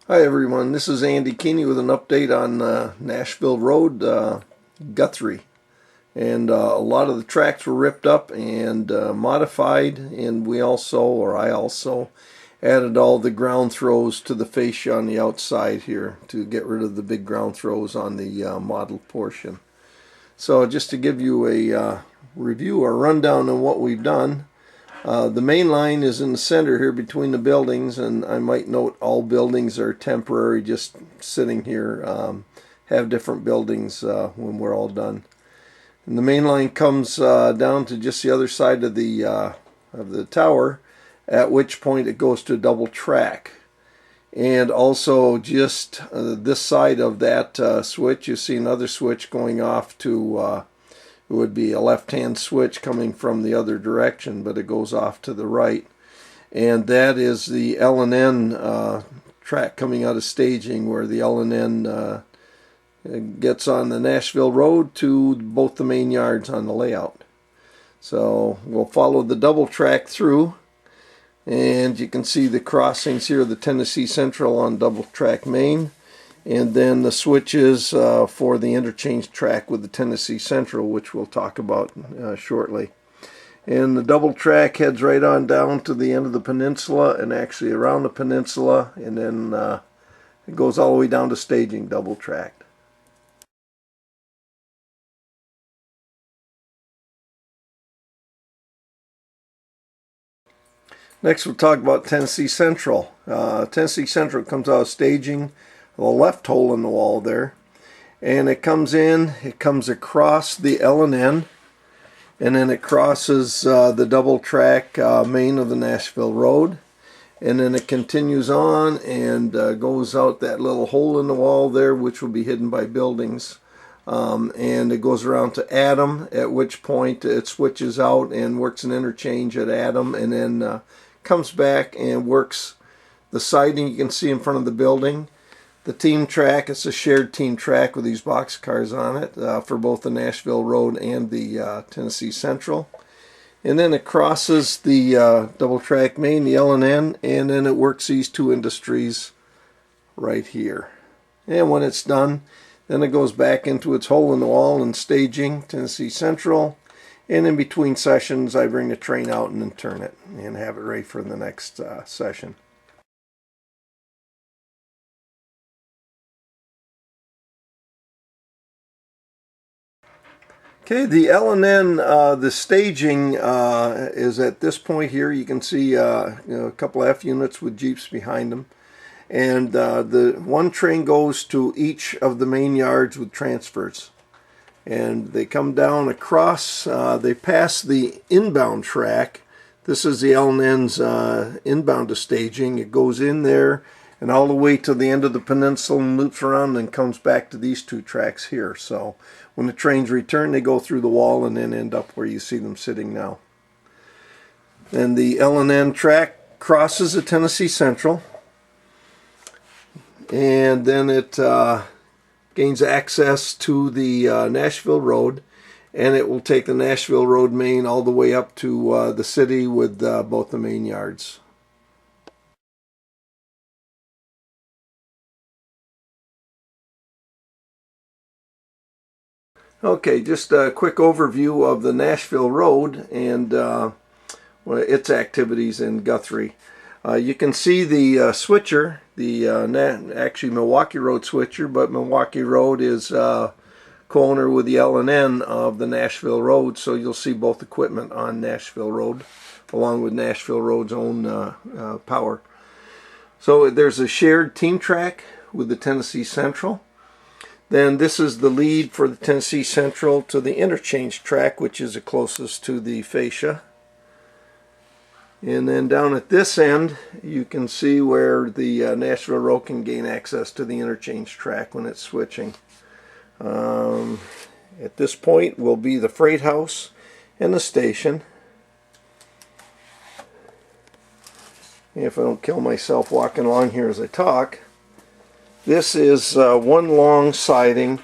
Hi everyone, this is Andy Keeney with an update on Nashville Road, Guthrie. And a lot of the tracks were ripped up and modified, and I also added all the ground throws to the fascia on the outside here to get rid of the big ground throws on the modeled portion. So just to give you a review or rundown on what we've done. The main line is in the center here between the buildings, and I might note all buildings are temporary, just sitting here, have different buildings when we're all done. And the main line comes down to just the other side of the tower, at which point it goes to a double track. And also just this side of that switch, you see another switch going off to it would be a left-hand switch coming from the other direction, but it goes off to the right. And that is the L&N track coming out of staging, where the L&N gets on the Nashville Road to both the main yards on the layout. So we'll follow the double track through, and you can see the crossings here, the Tennessee Central on double track main, and then the switches for the interchange track with the Tennessee Central, which we'll talk about shortly. And the double track heads right on down to the end of the peninsula, and actually around the peninsula, and then it goes all the way down to staging, double tracked. Next we'll talk about Tennessee Central. Tennessee Central comes out of staging, the left hole in the wall there, and it comes across the L&N, and then it crosses the double track main of the Nashville Road, and then it continues on and goes out that little hole in the wall there, which will be hidden by buildings, and it goes around to Adam, at which point it switches out and works an interchange at Adam, and then comes back and works the siding you can see in front of the building. The team track, it's a shared team track with these box cars on it for both the Nashville Road and the Tennessee Central. And then it crosses the double track main, the L&N, and then it works these two industries right here. And when it's done, then it goes back into its hole in the wall and staging, Tennessee Central. And in between sessions, I bring the train out and then turn it and have it ready for the next session. Okay, the L&N, the staging is at this point here. You can see a couple of F units with Jeeps behind them. And the one train goes to each of the main yards with transfers. And they come down across, they pass the inbound track. This is the L&N's inbound to staging. It goes in there and all the way to the end of the peninsula and loops around and comes back to these two tracks here. So when the trains return, they go through the wall and then end up where you see them sitting now. Then the L&N track crosses the Tennessee Central, and then it gains access to the Nashville Road, and it will take the Nashville Road main all the way up to the city with both the main yards. Okay, just a quick overview of the Nashville Road and its activities in Guthrie. You can see the switcher, the actually Milwaukee Road switcher, but Milwaukee Road is co-owner with the L&N of the Nashville Road, so you'll see both equipment on Nashville Road, along with Nashville Road's own power. So there's a shared team track with the Tennessee Central. Then this is the lead for the Tennessee Central to the interchange track, which is the closest to the fascia. And then down at this end, you can see where the Nashville Road can gain access to the interchange track when it's switching. At this point will be the freight house and the station. If I don't kill myself walking along here as I talk. This is one long siding.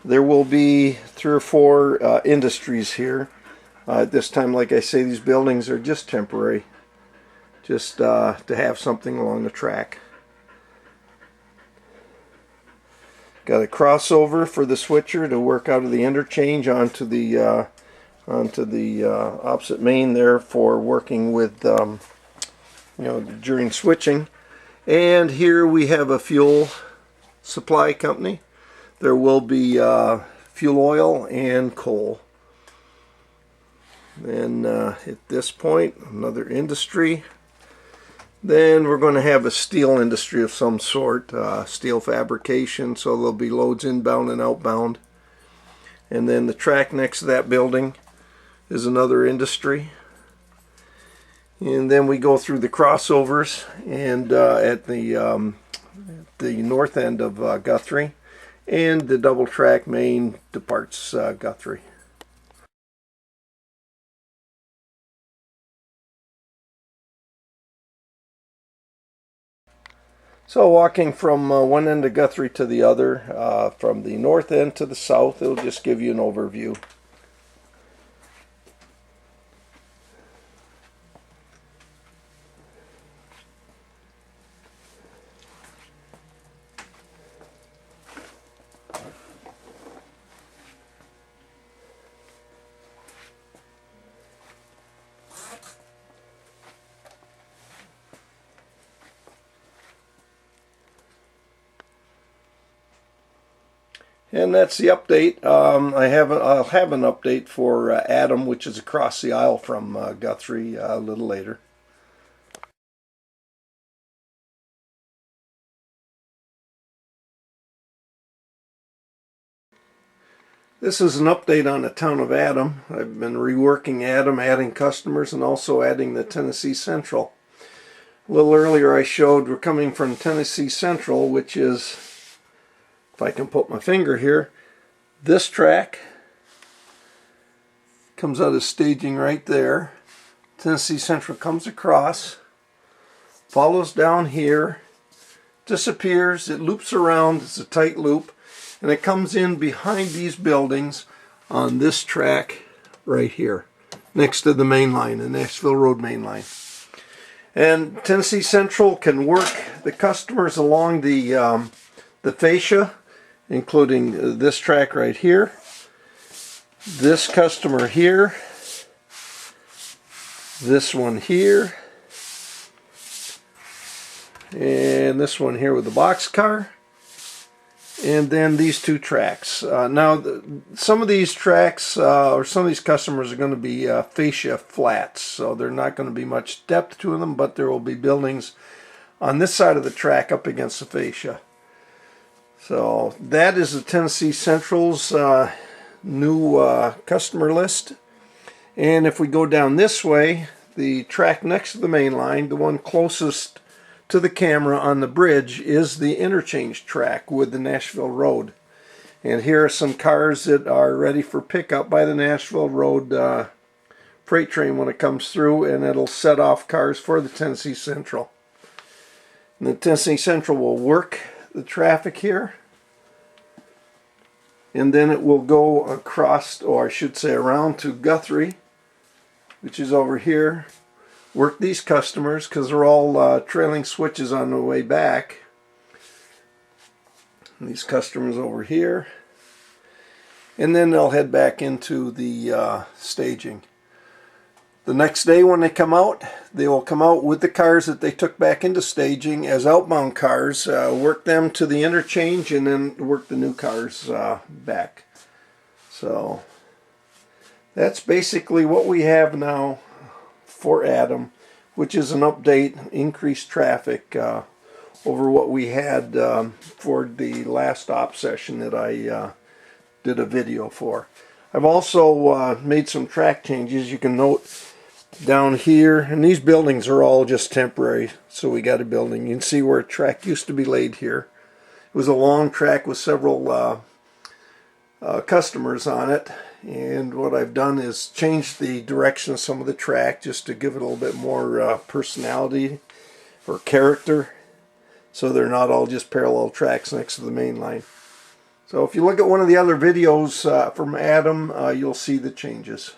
There will be 3 or 4 industries here. At this time, like I say, these buildings are just temporary, just to have something along the track. Got a crossover for the switcher to work out of the interchange onto the opposite main there for working with during switching. And here we have a fuel supply company. There will be fuel oil and coal. And at this point, another industry. Then we're going to have a steel industry of some sort, steel fabrication, so there'll be loads inbound and outbound. And then the track next to that building is another industry. And then we go through the crossovers, and at the north end of Guthrie, and the double track main departs Guthrie. So walking from one end of Guthrie to the other, from the north end to the south, it'll just give you an overview. And that's the update. I'll have an update for Adam, which is across the aisle from Guthrie, a little later. This is an update on the town of Adam. I've been reworking Adam, adding customers, and also adding the Tennessee Central. A little earlier I showed we're coming from Tennessee Central, which is, if I can put my finger here, this track comes out of staging right there. Tennessee Central comes across, follows down here, disappears, it loops around, it's a tight loop, and it comes in behind these buildings on this track right here, next to the main line, the Nashville Road main line. And Tennessee Central can work the customers along the fascia, including this track right here, this customer here, this one here, and this one here with the boxcar, and then these two tracks. Now, some of these tracks, or some of these customers are going to be fascia flats, so they're not going to be much depth to them, but there will be buildings on this side of the track up against the fascia. So that is the Tennessee Central's new customer list. And if we go down this way, the track next to the main line, the one closest to the camera on the bridge, is the interchange track with the Nashville Road. And here are some cars that are ready for pickup by the Nashville Road freight train when it comes through, and it'll set off cars for the Tennessee Central. And the Tennessee Central will work the traffic here, and then it will go across, or I should say around, to Guthrie, which is over here, work these customers because they're all trailing switches on the way back. And these customers over here, and then they'll head back into the staging. The next day when they come out, they will come out with the cars that they took back into staging as outbound cars, work them to the interchange, and then work the new cars back. So that's basically what we have now for Adam, which is an update, increased traffic over what we had for the last op session that I did a video for. I've also made some track changes. You can note down here, and these buildings are all just temporary, so we got a building. You can see where a track used to be laid here. It was a long track with several customers on it, and what I've done is change the direction of some of the track just to give it a little bit more personality or character, so they're not all just parallel tracks next to the main line. So if you look at one of the other videos from Adam, you'll see the changes.